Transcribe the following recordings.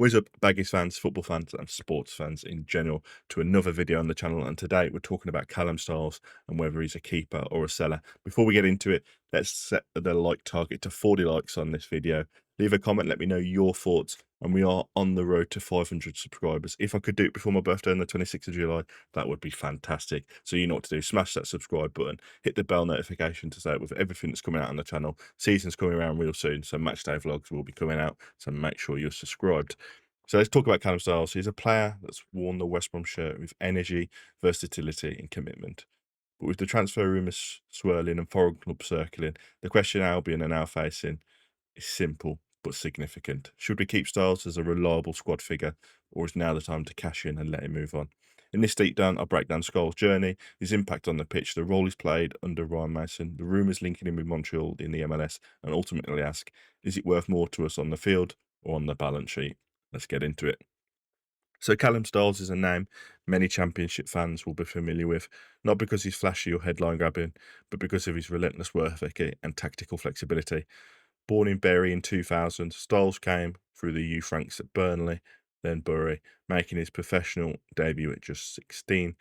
What is up, Baggies fans, football fans, and sports fans in general, to another video on the channel. And today we're talking about Callum Styles and whether he's a keeper or a seller. Before we get into it, let's set the like target to 40 likes on this video. Leave a comment, let me know your thoughts. And we are on the road to 500 subscribers. If I could do it before my birthday on the 26th of July, that would be fantastic. So you know what to do. Smash that subscribe button, hit the bell notification to say with everything that's coming out on the channel. Season's coming around real soon, so matchday vlogs will be coming out. So make sure you're subscribed. So let's talk about Callum Styles. He's a player that's worn the West Brom shirt with energy, versatility, and commitment. But with the transfer rumours swirling and foreign clubs circling, the question Albion are now facing is simple but significant. Should we keep Styles as a reliable squad figure, or is now the time to cash in and let him move on? In this deep down, I'll break down Styles' journey, his impact on the pitch, the role he's played under Ryan Mason, the rumours linking him with Montreal in the MLS, and ultimately ask, is it worth more to us on the field or on the balance sheet? Let's get into it. So Callum Styles is a name many Championship fans will be familiar with, not because he's flashy or headline grabbing, but because of his relentless work ethic and tactical flexibility. Born in Bury in 2000, Styles came through the youth ranks at Burnley, then Bury, making his professional debut at just 16.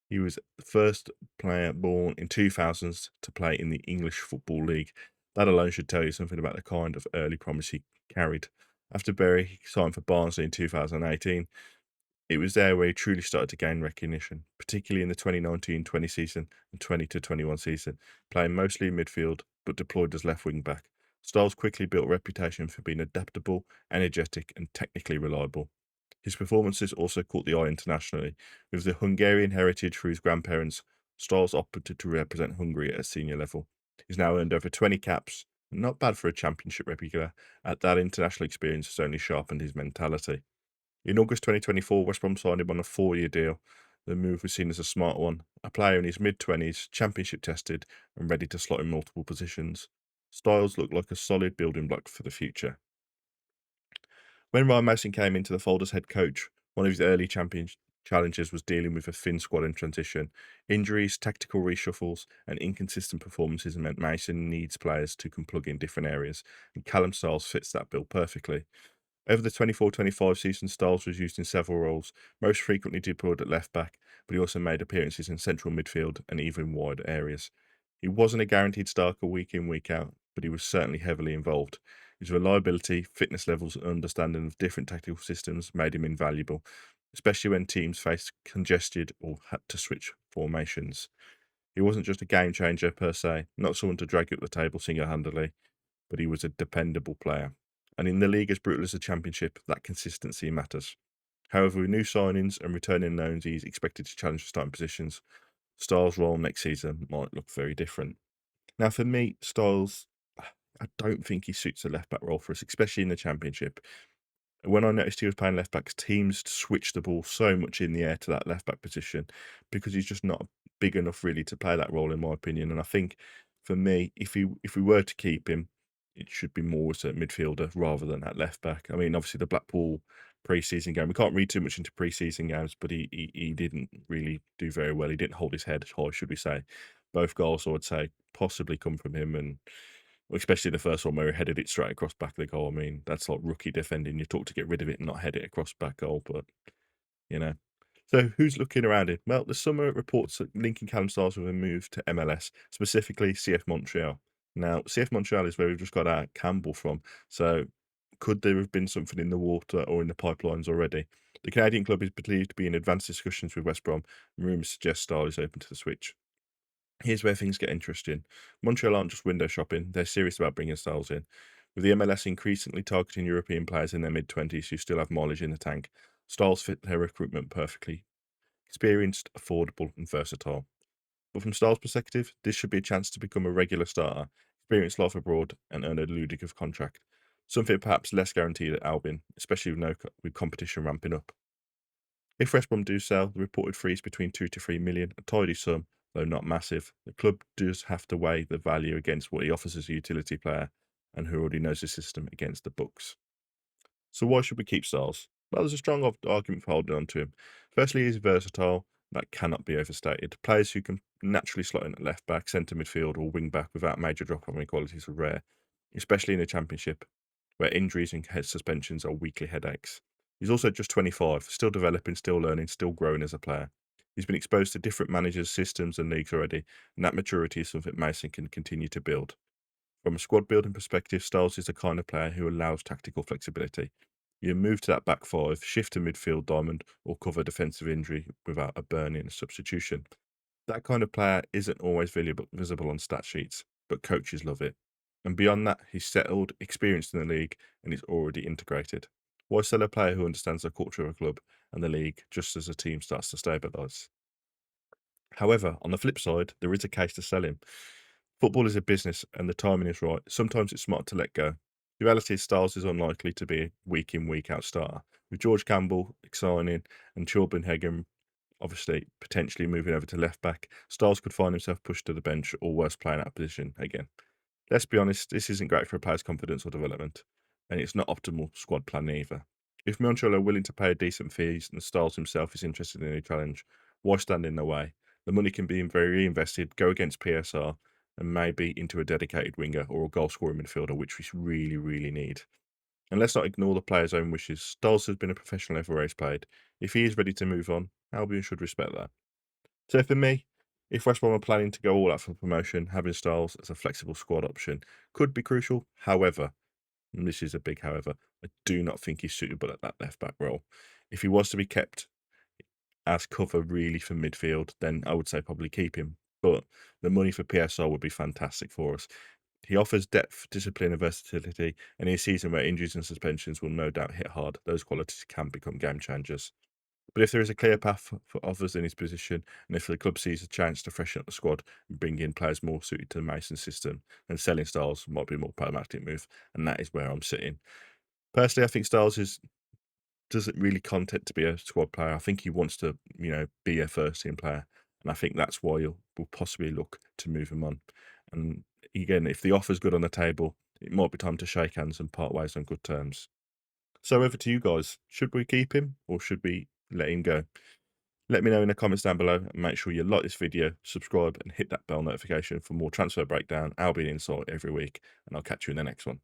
He was the first player born in 2000s to play in the English Football League. That alone should tell you something about the kind of early promise he carried. After Bury, he signed for Barnsley in 2018. It was there where he truly started to gain recognition, particularly in the 2019-20 season and 20 to 21 season, playing mostly in midfield but deployed as left wing back. Styles quickly built a reputation for being adaptable, energetic, and technically reliable. His performances also caught the eye internationally. With the Hungarian heritage through his grandparents, Styles opted to represent Hungary at a senior level. He's now earned over 20 caps, not bad for a championship regular. At that international experience has only sharpened his mentality. In August 2024, West Brom signed him on a 4-year deal. The move was seen as a smart one. A player in his mid-20s, championship tested, and ready to slot in multiple positions. Styles looked like a solid building block for the future. When Ryan Mason came into the fold as head coach, one of his early champion challenges was dealing with a thin squad in transition. Injuries, tactical reshuffles, and inconsistent performances meant Mason needs players who can plug in different areas, and Callum Styles fits that bill perfectly. Over the 24-25 season, Styles was used in several roles, most frequently deployed at left back, but he also made appearances in central midfield and even wide areas. He wasn't a guaranteed starter week in, week out, but he was certainly heavily involved. His reliability, fitness levels, and understanding of different tactical systems made him invaluable, especially when teams faced congested or had to switch formations. He wasn't just a game changer per se, not someone to drag you up the table single-handedly, but he was a dependable player. And in the league as brutal as the Championship, that consistency matters. However, with new signings and returning loans, he's expected to challenge for starting positions. Styles' role next season might look very different. Now, for me, Styles, I don't think he suits a left back role for us, especially in the Championship. When I noticed he was playing left backs, teams switch the ball so much in the air to that left back position because he's just not big enough really to play that role, in my opinion. And I think for me, if we were to keep him, it should be more as a midfielder rather than at left back. I mean, obviously the Blackpool pre-season game, we can't read too much into pre-season games, but he didn't really do very well. He didn't hold his head high, should we say. Both goals, I would say, possibly come from him, and especially the first one where he headed it straight across back of the goal. I mean, that's like rookie defending. You talk to get rid of it and not head it across back goal, but you know. So who's looking around it? Well, the summer reports linking Callum Styles with a move to MLS, specifically CF Montreal. Now, CF Montreal is where we've just got our Campbell from. So could there have been something in the water or in the pipelines already? The Canadian club is believed to be in advanced discussions with West Brom, and rumours suggest Styles is open to the switch. Here's where things get interesting. Montreal aren't just window shopping, they're serious about bringing Styles in. With the MLS increasingly targeting European players in their mid-20s who still have mileage in the tank, Styles fit their recruitment perfectly. Experienced, affordable, and versatile. But from Styles' perspective, this should be a chance to become a regular starter, experience life abroad, and earn a lucrative contract. Something perhaps less guaranteed at Albion, especially with competition ramping up. If West Brom do sell, the reported fee is between 2 to 3 million, a tidy sum, though not massive. The club does have to weigh the value against what he offers as a utility player and who already knows the system against the books. So why should we keep Styles? Well, there's a strong argument for holding on to him. Firstly, he's versatile. That cannot be overstated. Players who can naturally slot in at left back, centre midfield, or wing back without major drop-off in qualities are rare, especially in the Championship. where injuries and head suspensions are weekly headaches. He's also just 25, still developing, still learning, still growing as a player. He's been exposed to different managers, systems, and leagues already, and that maturity is something Mason can continue to build. From a squad building perspective, Styles is the kind of player who allows tactical flexibility. You move to that back five, shift to midfield diamond, or cover defensive injury without a burning substitution. That kind of player isn't always visible on stat sheets, but coaches love it. And beyond that, he's settled, experienced in the league, and is already integrated. Why sell a player who understands the culture of a club and the league just as the team starts to stabilise? However, on the flip side, there is a case to sell him. Football is a business and the timing is right. Sometimes it's smart to let go. The reality is Styles is unlikely to be a week in, week out starter. With George Campbell signing and Chorbenhagen obviously potentially moving over to left back, Styles could find himself pushed to the bench or worse, playing out of position again. Let's be honest, this isn't great for a player's confidence or development, and it's not optimal squad plan either. If Montreal are willing to pay a decent fees and Styles himself is interested in a challenge, why stand in the way? The money can be very reinvested, go against PSR, and maybe into a dedicated winger or a goal scoring midfielder, which we really, really need. And let's not ignore the player's own wishes. Styles has been a professional everywhere he's played. If he is ready to move on, Albion should respect that. So for me, if West Brom are planning to go all out for promotion, having Styles as a flexible squad option could be crucial. However, and this is a big however, I do not think he's suitable at that left back role. If he was to be kept as cover really for midfield, then I would say probably keep him. But the money for PSR would be fantastic for us. He offers depth, discipline, and versatility, and in a season where injuries and suspensions will no doubt hit hard, those qualities can become game changers. But if there is a clear path for others in his position, and if the club sees a chance to freshen up the squad and bring in players more suited to the Mason system, then selling Styles might be a more pragmatic move, and that is where I'm sitting. Personally, I think doesn't really content to be a squad player. I think he wants to, be a first team player, and I think that's why we'll possibly look to move him on. And again, if the offer's good on the table, it might be time to shake hands and part ways on good terms. So over to you guys. Should we keep him or should we let him go? Let me know in the comments down below, and make sure you like this video, subscribe, and hit that bell notification for more transfer breakdown, Albion insight every week. And I'll catch you in the next one.